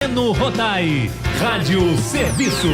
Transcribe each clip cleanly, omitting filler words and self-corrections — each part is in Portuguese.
No Rotai, Rádio Serviço.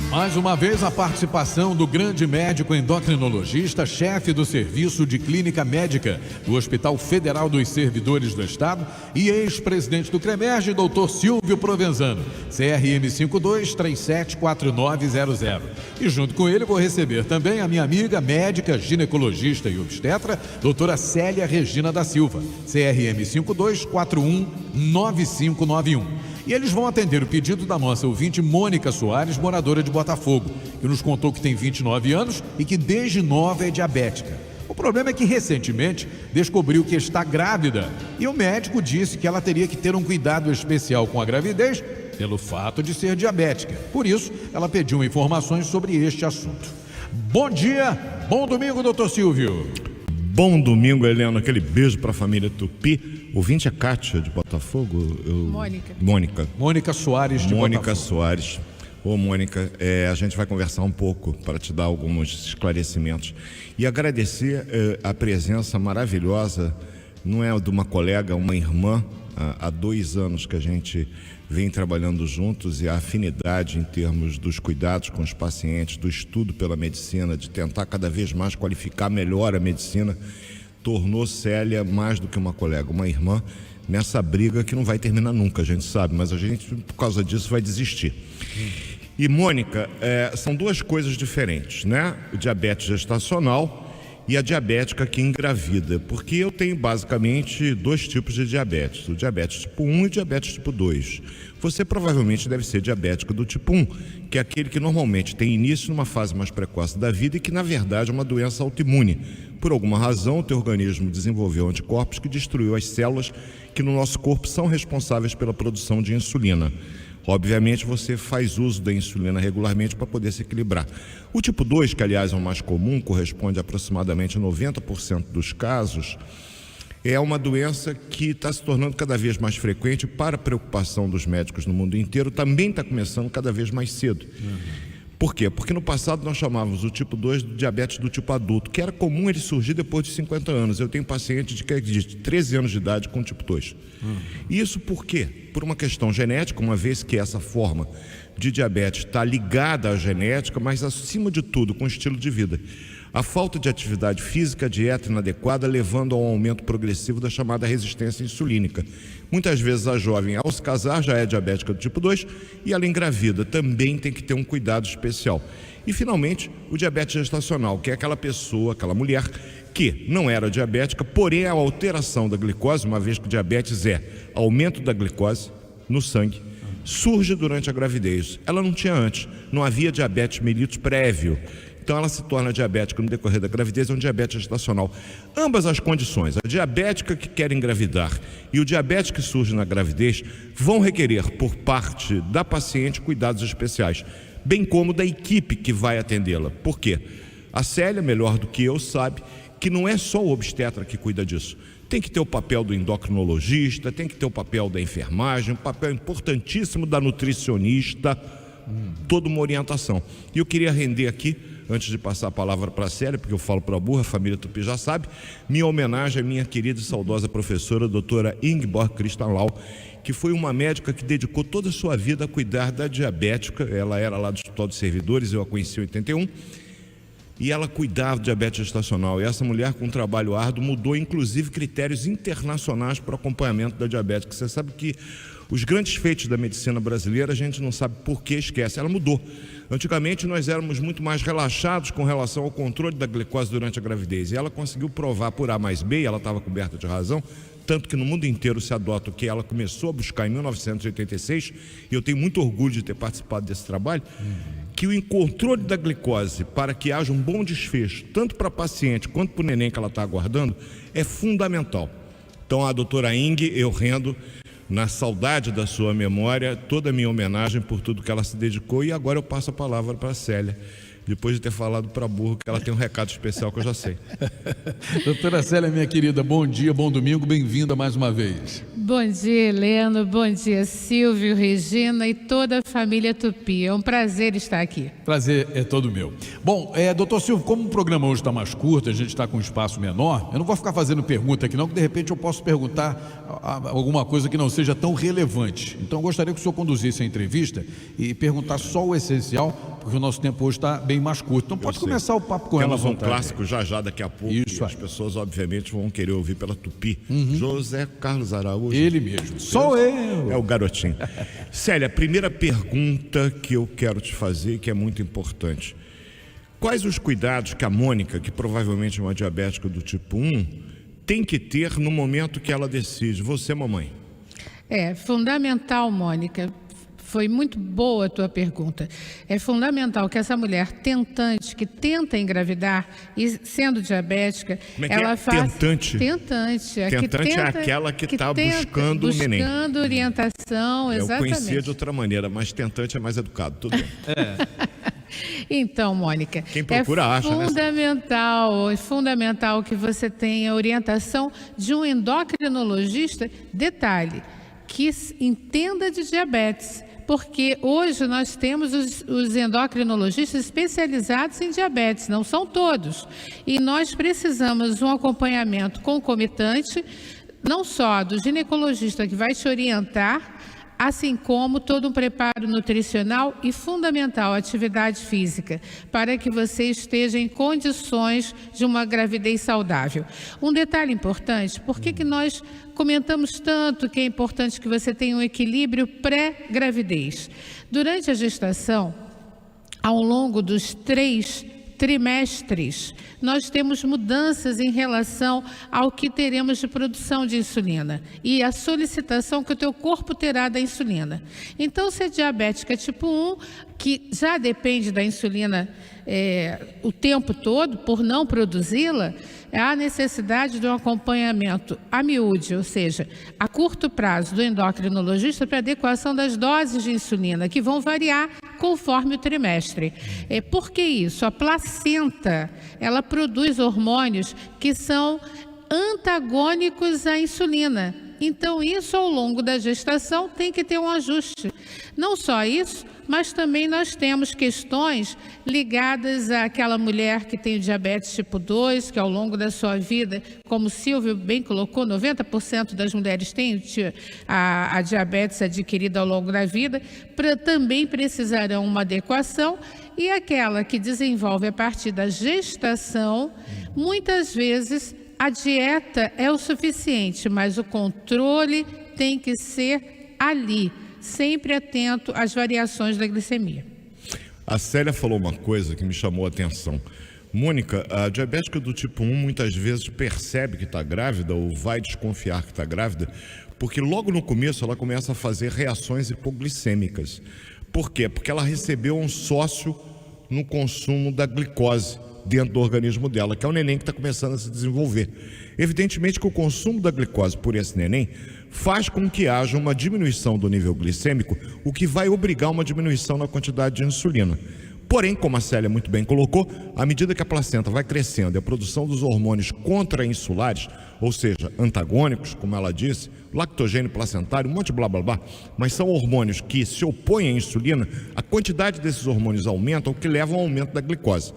Mais uma vez a participação do grande médico endocrinologista, chefe do Serviço de Clínica Médica do Hospital Federal dos Servidores do Estado e ex-presidente do CREMERGE, doutor Silvio Provenzano, CRM 52374900. E junto com ele vou receber também a minha amiga médica, ginecologista e obstetra, doutora Célia Regina da Silva, CRM 52419591. E eles vão atender o pedido da nossa ouvinte Mônica Soares, moradora de Botafogo, que nos contou que tem 29 anos e que desde nova é diabética. O problema é que recentemente descobriu que está grávida e o médico disse que ela teria que ter um cuidado especial com a gravidez pelo fato de ser diabética. Por isso, ela pediu informações sobre este assunto. Bom dia, bom domingo, doutor Silvio. Bom domingo, Helena. Aquele beijo para a família Tupi. Ouvinte é Kátia de Botafogo? Mônica Soares de Mônica Botafogo. Soares. Ô Mônica, a gente vai conversar um pouco para te dar alguns esclarecimentos. E agradecer a presença maravilhosa, não é de uma colega, uma irmã, há 2 anos que a gente vem trabalhando juntos, e a afinidade em termos dos cuidados com os pacientes, do estudo pela medicina, de tentar cada vez mais qualificar melhor a medicina, tornou Célia mais do que uma colega, uma irmã, nessa briga que não vai terminar nunca, a gente sabe, mas a gente, por causa disso, vai desistir. E Mônica, são 2 coisas diferentes, né? O diabetes gestacional e a diabética que engravida, porque eu tenho basicamente 2 tipos de diabetes, o diabetes tipo 1 e o diabetes tipo 2. Você provavelmente deve ser diabético do tipo 1, que é aquele que normalmente tem início numa fase mais precoce da vida e que na verdade é uma doença autoimune. Por alguma razão, o teu organismo desenvolveu anticorpos que destruiu as células que no nosso corpo são responsáveis pela produção de insulina. Obviamente você faz uso da insulina regularmente para poder se equilibrar. O tipo 2, que aliás é o mais comum, corresponde a aproximadamente 90% dos casos, é uma doença que está se tornando cada vez mais frequente para a preocupação dos médicos no mundo inteiro, também está começando cada vez mais cedo. Por quê? Porque no passado nós chamávamos o tipo 2 do diabetes do tipo adulto, que era comum ele surgir depois de 50 anos. Eu tenho paciente de 13 anos de idade com tipo 2. Isso por quê? Por uma questão genética, uma vez que essa forma de diabetes está ligada à genética, mas acima de tudo com o estilo de vida. A falta de atividade física, dieta inadequada, levando a um aumento progressivo da chamada resistência insulínica. Muitas vezes a jovem, ao se casar, já é diabética do tipo 2 e ela engravida, também tem que ter um cuidado especial. E finalmente, o diabetes gestacional, que é aquela pessoa, aquela mulher que não era diabética, porém a alteração da glicose, uma vez que o diabetes é aumento da glicose no sangue, surge durante a gravidez. Ela não tinha antes, não havia diabetes mellitus prévio. Então ela se torna diabética no decorrer da gravidez, é um diabetes gestacional. Ambas as condições, a diabética que quer engravidar e o diabetes que surge na gravidez, vão requerer por parte da paciente cuidados especiais, bem como da equipe que vai atendê-la. Por quê? A Célia, melhor do que eu, sabe que não é só o obstetra que cuida disso. Tem que ter o papel do endocrinologista, tem que ter o papel da enfermagem, um papel importantíssimo da nutricionista, toda uma orientação. E eu queria render aqui, antes de passar a palavra para a Célia, porque eu falo para a burra, a família Tupi já sabe, minha homenagem à minha querida e saudosa professora, doutora Ingeborg Kristanlau, que foi uma médica que dedicou toda a sua vida a cuidar da diabética. Ela era lá do Hospital dos Servidores, eu a conheci em 81, e ela cuidava do diabetes gestacional. E essa mulher, com um trabalho árduo, mudou inclusive critérios internacionais para o acompanhamento da diabetes. Você sabe que os grandes feitos da medicina brasileira, a gente não sabe por que esquece. Ela mudou. Antigamente nós éramos muito mais relaxados com relação ao controle da glicose durante a gravidez. E ela conseguiu provar por A mais B, e ela estava coberta de razão, tanto que no mundo inteiro se adota o que ela começou a buscar em 1986, e eu tenho muito orgulho de ter participado desse trabalho, que o controle da glicose, para que haja um bom desfecho, tanto para a paciente quanto para o neném que ela está aguardando, é fundamental. Então a doutora Inge, eu rendo na saudade da sua memória toda a minha homenagem por tudo que ela se dedicou, e agora eu passo a palavra para a Célia, depois de ter falado para burro que ela tem um recado especial que eu já sei. Doutora Célia, minha querida, bom dia, bom domingo, bem-vinda mais uma vez. Bom dia, Heleno, bom dia, Silvio, Regina e toda a família Tupi. É um prazer estar aqui. Prazer é todo meu. Bom, doutor Silvio, como o programa hoje está mais curto, a gente está com um espaço menor, eu não vou ficar fazendo pergunta aqui não, que de repente eu posso perguntar alguma coisa que não seja tão relevante. Então eu gostaria que o senhor conduzisse a entrevista e perguntar só o essencial, porque o nosso tempo hoje está bem mais curto. Então pode começar o papo com ela à vontade. Temos um clássico já daqui a pouco. Isso, as pessoas obviamente vão querer ouvir pela Tupi. José Carlos Araújo. Ele mesmo. Sou eu. É o garotinho. Célia, a primeira pergunta que eu quero te fazer, que é muito importante. Quais os cuidados que a Mônica, que provavelmente é uma diabética do tipo 1, tem que ter no momento que ela decide? Você, mamãe. É fundamental, Mônica. Foi muito boa a tua pergunta. É fundamental que essa mulher tentante, que tenta engravidar e sendo diabética, ela faz... Tentante? Tentante. Tentante é aquela que está buscando o neném. Buscando orientação, exatamente. Eu conhecia de outra maneira, mas tentante é mais educado, tudo bem. Então, Mônica, quem procura acha, né? É fundamental que você tenha orientação de um endocrinologista, detalhe, que entenda de diabetes. Porque hoje nós temos os endocrinologistas especializados em diabetes, não são todos. E nós precisamos de um acompanhamento concomitante, não só do ginecologista que vai te orientar, assim como todo um preparo nutricional e fundamental atividade física, para que você esteja em condições de uma gravidez saudável. Um detalhe importante, por que nós comentamos tanto que é importante que você tenha um equilíbrio pré-gravidez? Durante a gestação, ao longo dos 3 trimestres, nós temos mudanças em relação ao que teremos de produção de insulina e a solicitação que o teu corpo terá da insulina. Então, se é diabética tipo 1, que já depende da insulina o tempo todo, por não produzi-la, há necessidade de um acompanhamento a miúde, ou seja, a curto prazo do endocrinologista para adequação das doses de insulina, que vão variar conforme o trimestre. Por que isso? A placenta, ela produz hormônios que são antagônicos à insulina. Então, isso ao longo da gestação tem que ter um ajuste. Não só isso, mas também nós temos questões ligadas àquela mulher que tem o diabetes tipo 2, que ao longo da sua vida, como o Silvio bem colocou, 90% das mulheres têm a diabetes adquirida ao longo da vida, também precisarão uma adequação, e aquela que desenvolve a partir da gestação, muitas vezes a dieta é o suficiente, mas o controle tem que ser ali, sempre atento às variações da glicemia. A Célia falou uma coisa que me chamou a atenção. Mônica, a diabética do tipo 1 muitas vezes percebe que está grávida ou vai desconfiar que está grávida, porque logo no começo ela começa a fazer reações hipoglicêmicas. Por quê? Porque ela recebeu um sócio no consumo da glicose dentro do organismo dela, que é o neném que está começando a se desenvolver. Evidentemente que o consumo da glicose por esse neném faz com que haja uma diminuição do nível glicêmico, o que vai obrigar uma diminuição na quantidade de insulina. Porém, como a Célia muito bem colocou, à medida que a placenta vai crescendo e a produção dos hormônios contra-insulares, ou seja, antagônicos, como ela disse, lactogênio placentário, um monte de blá blá blá, mas são hormônios que se opõem à insulina, a quantidade desses hormônios aumenta, o que leva ao aumento da glicose.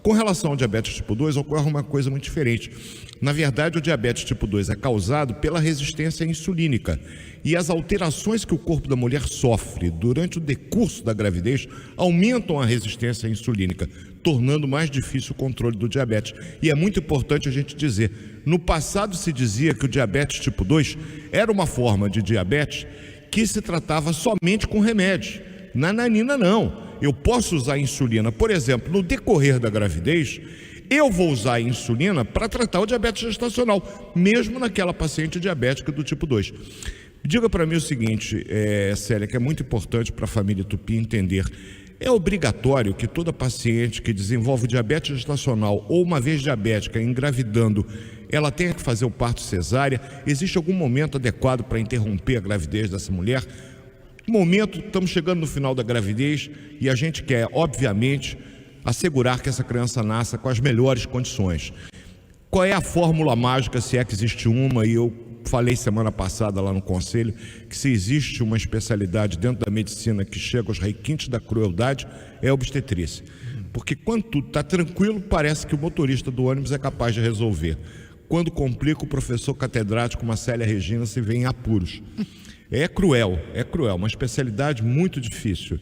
Com relação ao diabetes tipo 2, ocorre uma coisa muito diferente. Na verdade, o diabetes tipo 2 é causado pela resistência insulínica. E as alterações que o corpo da mulher sofre durante o decurso da gravidez aumentam a resistência insulínica, tornando mais difícil o controle do diabetes. E é muito importante a gente dizer, no passado se dizia que o diabetes tipo 2 era uma forma de diabetes que se tratava somente com remédios. Nananina não. Eu posso usar insulina, por exemplo, no decorrer da gravidez, eu vou usar a insulina para tratar o diabetes gestacional, mesmo naquela paciente diabética do tipo 2. Diga para mim o seguinte, Célia, que é muito importante para a família Tupi entender. É obrigatório que toda paciente que desenvolve diabetes gestacional ou uma vez diabética engravidando, ela tenha que fazer o parto cesárea? Existe algum momento adequado para interromper a gravidez dessa mulher? Momento, estamos chegando no final da gravidez e a gente quer, obviamente, assegurar que essa criança nasça com as melhores condições. Qual é a fórmula mágica, se é que existe uma? E eu falei semana passada lá no Conselho que se existe uma especialidade dentro da medicina que chega aos requintes da crueldade, é a obstetrícia. Porque quando tudo está tranquilo, parece que o motorista do ônibus é capaz de resolver. Quando complica, o professor catedrático, uma Célia Regina, se vê em apuros. É cruel, uma especialidade muito difícil.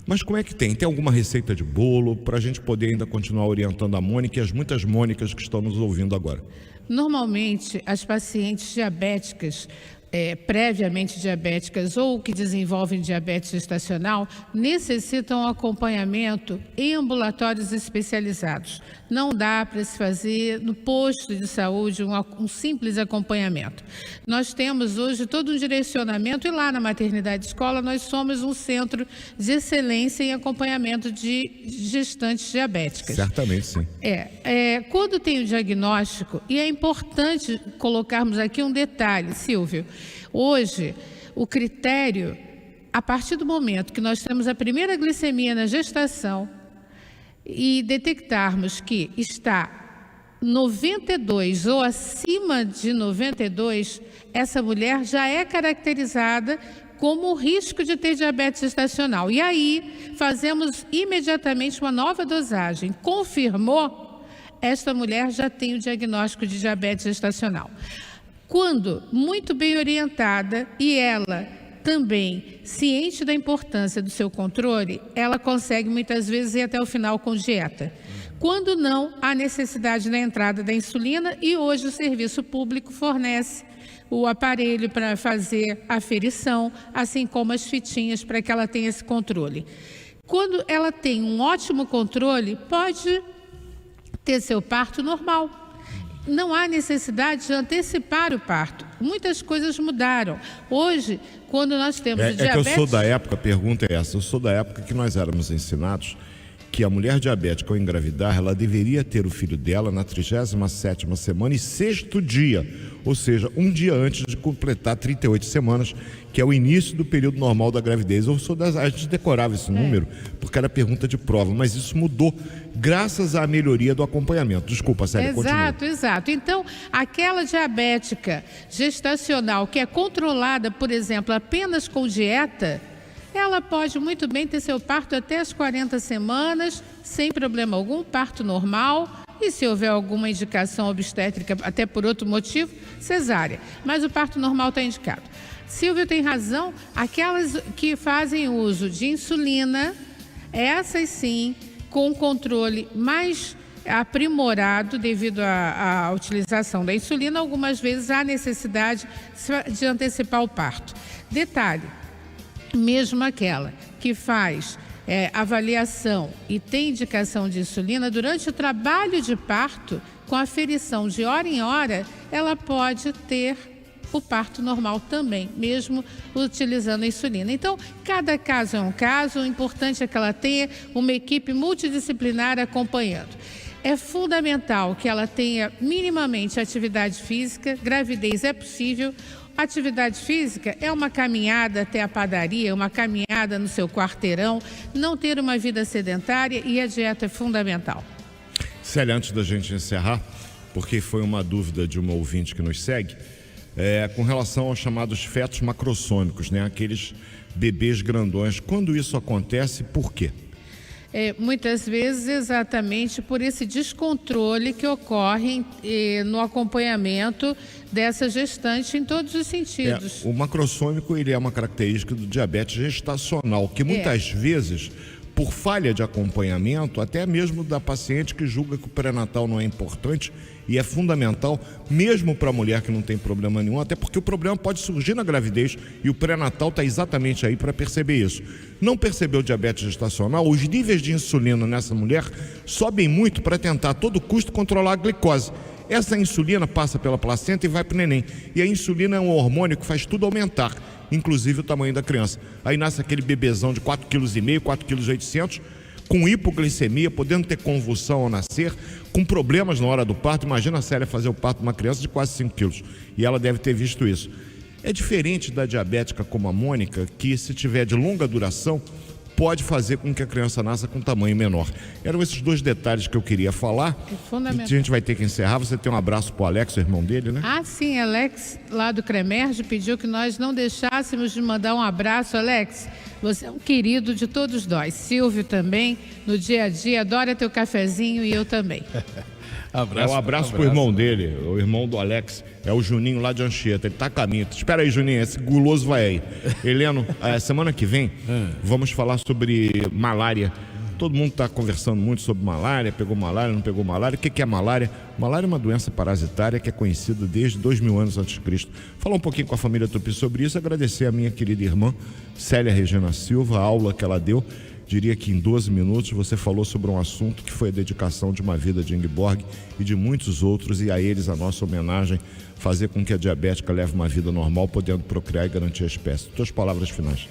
Mas como é que tem? Tem alguma receita de bolo para a gente poder ainda continuar orientando a Mônica e as muitas Mônicas que estão nos ouvindo agora? Normalmente, as pacientes diabéticas, previamente diabéticas ou que desenvolvem diabetes gestacional, necessitam acompanhamento em ambulatórios especializados. Não dá para se fazer no posto de saúde um simples acompanhamento. Nós temos hoje todo um direcionamento e lá na maternidade escola nós somos um centro de excelência em acompanhamento de gestantes diabéticas. Certamente, sim. Quando tem o diagnóstico, e é importante colocarmos aqui um detalhe, Silvio, hoje o critério, a partir do momento que nós temos a primeira glicemia na gestação, e detectarmos que está 92 ou acima de 92, essa mulher já é caracterizada como risco de ter diabetes gestacional. E aí fazemos imediatamente uma nova dosagem. Confirmou, esta mulher já tem o diagnóstico de diabetes gestacional. Quando muito bem orientada e ela também ciente da importância do seu controle, ela consegue muitas vezes ir até o final com dieta. Quando não, há necessidade na entrada da insulina e hoje o serviço público fornece o aparelho para fazer a aferição, assim como as fitinhas para que ela tenha esse controle. Quando ela tem um ótimo controle, pode ter seu parto normal. Não há necessidade de antecipar o parto. Muitas coisas mudaram. Hoje, quando nós temos o diabetes... que eu sou da época, a pergunta é essa, eu sou da época que nós éramos ensinados que a mulher diabética, ao engravidar, ela deveria ter o filho dela na 37ª semana e 6º dia, ou seja, um dia antes de completar 38 semanas, que é o início do período normal da gravidez. A gente decorava esse número, porque era pergunta de prova, mas isso mudou graças à melhoria do acompanhamento. Desculpa, Célia, continua. Exato. Então, aquela diabética gestacional que é controlada, por exemplo, apenas com dieta, ela pode muito bem ter seu parto até as 40 semanas, sem problema algum, parto normal. E se houver alguma indicação obstétrica, até por outro motivo, cesárea. Mas o parto normal está indicado. Silvio tem razão, aquelas que fazem uso de insulina, essas sim, com controle mais aprimorado devido à utilização da insulina, algumas vezes há necessidade de antecipar o parto. Detalhe, mesmo aquela que faz avaliação e tem indicação de insulina, durante o trabalho de parto, com aferição de hora em hora, ela pode ter o parto normal também, mesmo utilizando a insulina. Então, cada caso é um caso, o importante é que ela tenha uma equipe multidisciplinar acompanhando. É fundamental que ela tenha minimamente atividade física, gravidez é possível. Atividade física é uma caminhada até a padaria, uma caminhada no seu quarteirão, não ter uma vida sedentária, e a dieta é fundamental. Célia, antes da gente encerrar, porque foi uma dúvida de uma ouvinte que nos segue, com relação aos chamados fetos macrossômicos, né? Aqueles bebês grandões. Quando isso acontece, por quê? Muitas vezes exatamente por esse descontrole que ocorre no acompanhamento dessa gestante em todos os sentidos. O macrossômico, ele é uma característica do diabetes gestacional, que muitas vezes, por falha de acompanhamento, até mesmo da paciente que julga que o pré-natal não é importante, e é fundamental, mesmo para a mulher que não tem problema nenhum, até porque o problema pode surgir na gravidez e o pré-natal está exatamente aí para perceber isso. Não percebeu diabetes gestacional, os níveis de insulina nessa mulher sobem muito para tentar a todo custo controlar a glicose. Essa insulina passa pela placenta e vai para o neném. E a insulina é um hormônio que faz tudo aumentar, inclusive o tamanho da criança. Aí nasce aquele bebezão de 4,5 kg, 4,8 kg, com hipoglicemia, podendo ter convulsão ao nascer, com problemas na hora do parto. Imagina a Célia fazer o parto de uma criança de quase 5 quilos. E ela deve ter visto isso. É diferente da diabética como a Mônica, que se tiver de longa duração, pode fazer com que a criança nasça com um tamanho menor. Eram esses dois detalhes que eu queria falar. fundamental. E a gente vai ter que encerrar. Você tem um abraço pro Alex, o irmão dele, né? Ah, sim, Alex, lá do Cremerge, pediu que nós não deixássemos de mandar um abraço. Alex, você é um querido de todos nós. Silvio também, no dia a dia, adora teu cafezinho e eu também. Um abraço pro irmão dele, o irmão do Alex, é o Juninho lá de Anchieta. Ele tá a caminho. Espera aí, Juninho, esse guloso vai aí. Heleno, semana que vem vamos falar sobre malária. Todo mundo está conversando muito sobre malária, pegou malária, não pegou malária. O que é malária? Malária é uma doença parasitária que é conhecida desde 2000 anos antes de Cristo. Falar um pouquinho com a família Tupi sobre isso, agradecer a minha querida irmã Célia Regina Silva, a aula que ela deu. Diria que em 12 minutos você falou sobre um assunto que foi a dedicação de uma vida de Ingeborg e de muitos outros, e a eles a nossa homenagem, fazer com que a diabética leve uma vida normal, podendo procriar e garantir a espécie. Tuas palavras finais.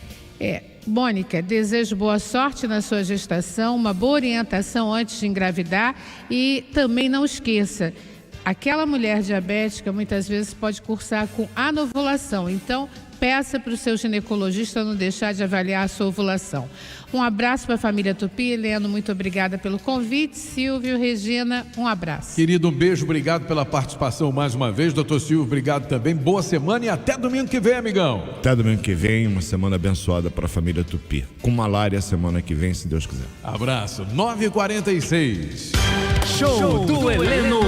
Mônica, desejo boa sorte na sua gestação, uma boa orientação antes de engravidar e também não esqueça, aquela mulher diabética muitas vezes pode cursar com anovulação, então peça para o seu ginecologista não deixar de avaliar a sua ovulação. Um abraço para a família Tupi. Heleno, muito obrigada pelo convite. Silvio, Regina, um abraço. Querido, um beijo, obrigado pela participação mais uma vez. Doutor Silvio, obrigado também. Boa semana e até domingo que vem, amigão. Até domingo que vem, uma semana abençoada para a família Tupi. Com malária semana que vem, se Deus quiser. Abraço. 9h46. Show do Heleno.